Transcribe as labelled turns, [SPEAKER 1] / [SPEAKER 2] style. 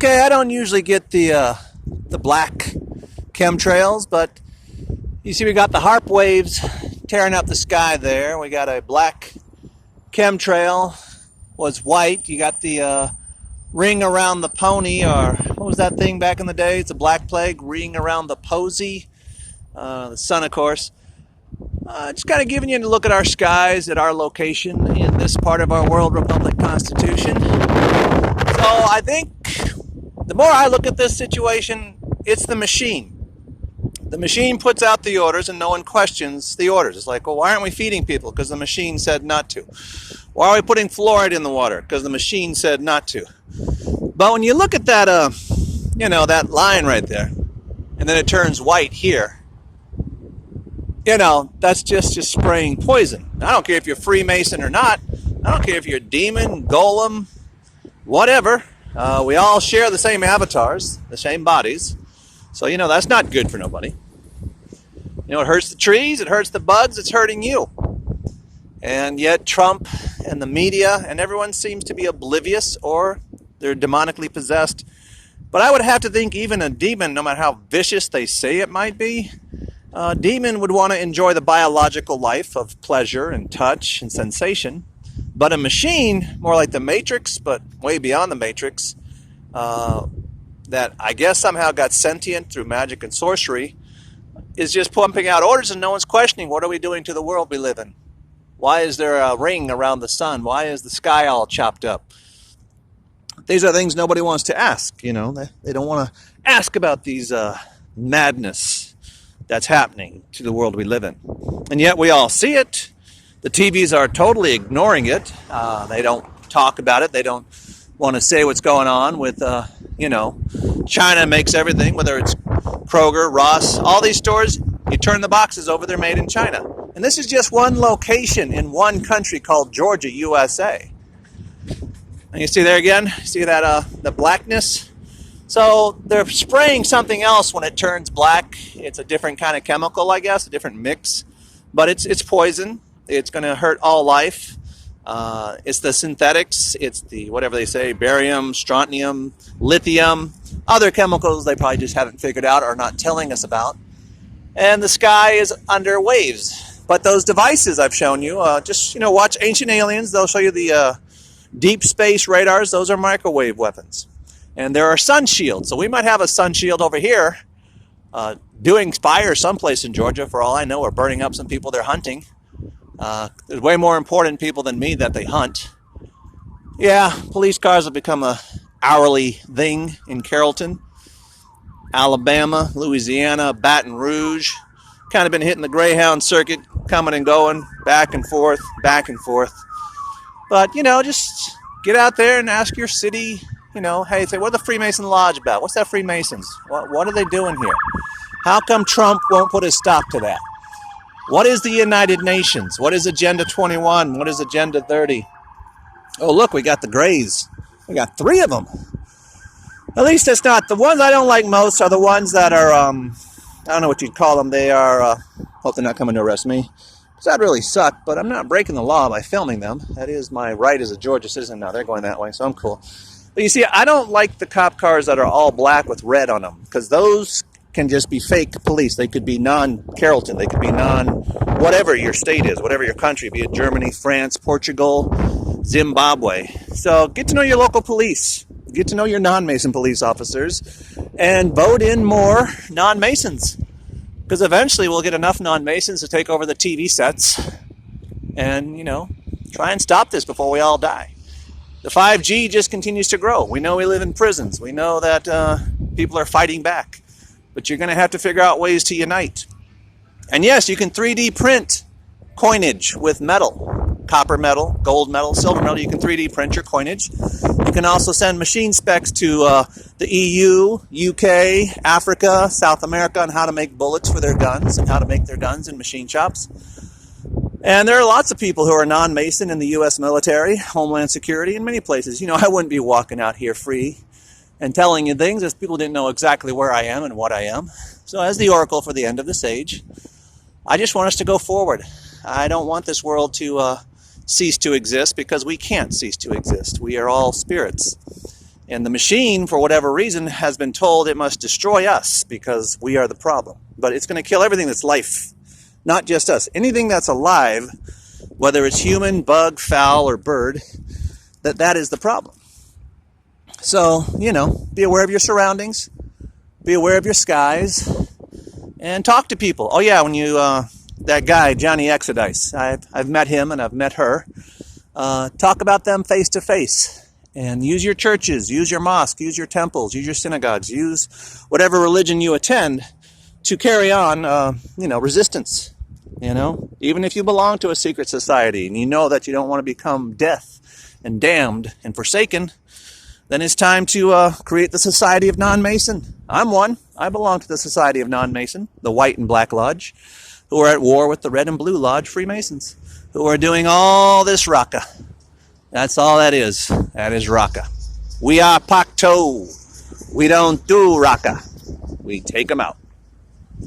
[SPEAKER 1] Okay, I don't usually get the black chemtrails, but you see we got the harp waves tearing up the sky there. We got a black chemtrail was white. You got the ring around the pony, or what was that thing back in the day? It's a black plague, ring around the posy. The sun, of course. Just kind of giving you a look at our skies, at our location in this part of our World Republic Constitution. So I think the more I look at this situation, it's the machine. The machine puts out the orders and no one questions the orders. It's like, well, why aren't we feeding people? Because the machine said not to. Why are we putting fluoride in the water? Because the machine said not to. But when you look at that, that line right there, and then it turns white here, that's just spraying poison. I don't care if you're Freemason or not. I don't care if you're a demon, golem, whatever. We all share the same avatars, the same bodies. So, that's not good for nobody. It hurts the trees, it hurts the bugs, it's hurting you. And yet Trump and the media and everyone seems to be oblivious, or they're demonically possessed. But I would have to think even a demon, no matter how vicious they say it might be, a demon would want to enjoy the biological life of pleasure and touch and sensation. But a machine, more like the Matrix, but way beyond the Matrix, that I guess somehow got sentient through magic and sorcery, is just pumping out orders and no one's questioning, what are we doing to the world we live in? Why is there a ring around the sun? Why is the sky all chopped up? These are things nobody wants to ask, They don't want to ask about these madness that's happening to the world we live in. And yet we all see it. The TVs are totally ignoring it. They don't talk about it. They don't want to say what's going on with, China makes everything, whether it's Kroger, Ross, all these stores, you turn the boxes over, they're made in China. And this is just one location in one country called Georgia, USA. And you see there again, see that the blackness? So they're spraying something else when it turns black. It's a different kind of chemical, I guess, a different mix. But it's poison. It's going to hurt all life. It's the synthetics. It's the, whatever they say, barium, strontium, lithium, other chemicals they probably just haven't figured out or not telling us about. And the sky is under waves. But those devices I've shown you, watch Ancient Aliens. They'll show you the deep space radars. Those are microwave weapons. And there are sun shields. So we might have a sun shield over here doing fire someplace in Georgia, for all I know, or burning up some people they're hunting. There's way more important people than me that they hunt. Yeah, police cars have become a hourly thing in Carrollton, Alabama, Louisiana, Baton Rouge. Kind of been hitting the Greyhound circuit, coming and going, back and forth, back and forth. But, just get out there and ask your city, hey, say, what are the Freemason Lodge about? What's that Freemasons? What are they doing here? How come Trump won't put a stop to that? What is the United Nations? What is Agenda 21? What is Agenda 30? Oh, look, we got the Greys. We got 3 of them. At least it's not. The ones I don't like most are the ones that are, I don't know what you'd call them. They are, hope they're not coming to arrest me. Because that really sucked, but I'm not breaking the law by filming them. That is my right as a Georgia citizen. Now they're going that way, so I'm cool. But you see, I don't like the cop cars that are all black with red on them, because those can just be fake police. They could be non-Carrollton. They could be whatever your state is, whatever your country, be it Germany, France, Portugal, Zimbabwe. So get to know your local police. Get to know your non-Mason police officers and vote in more non-Masons. Because eventually we'll get enough non-Masons to take over the TV sets and, try and stop this before we all die. The 5G just continues to grow. We know we live in prisons. We know that people are fighting back. But you're going to have to figure out ways to unite. And yes, you can 3D print coinage with metal. Copper metal, gold metal, silver metal. You can 3D print your coinage. You can also send machine specs to the EU, UK, Africa, South America on how to make bullets for their guns and how to make their guns in machine shops. And there are lots of people who are non-Mason in the U.S. military, Homeland Security, in many places. I wouldn't be walking out here free and telling you things if people didn't know exactly where I am and what I am. So as the oracle for the end of this age, I just want us to go forward. I don't want this world to cease to exist, because we can't cease to exist. We are all spirits. And the machine, for whatever reason, has been told it must destroy us because we are the problem. But it's going to kill everything that's life, not just us. Anything that's alive, whether it's human, bug, fowl, or bird, that is the problem. So, be aware of your surroundings, be aware of your skies, and talk to people. Oh yeah, when you, that guy, Johnny Exodice, I've met him and I've met her. Talk about them face to face. And use your churches, use your mosque, use your temples, use your synagogues, use whatever religion you attend to carry on, resistance. Even if you belong to a secret society and you know that you don't want to become death and damned and forsaken, then it's time to create the Society of Non-Mason. I'm one. I belong to the Society of Non-Mason, the White and Black Lodge, who are at war with the Red and Blue Lodge Freemasons, who are doing all this raka. That's all that is. That is raka. We are Pakto. We don't do raka. We take them out.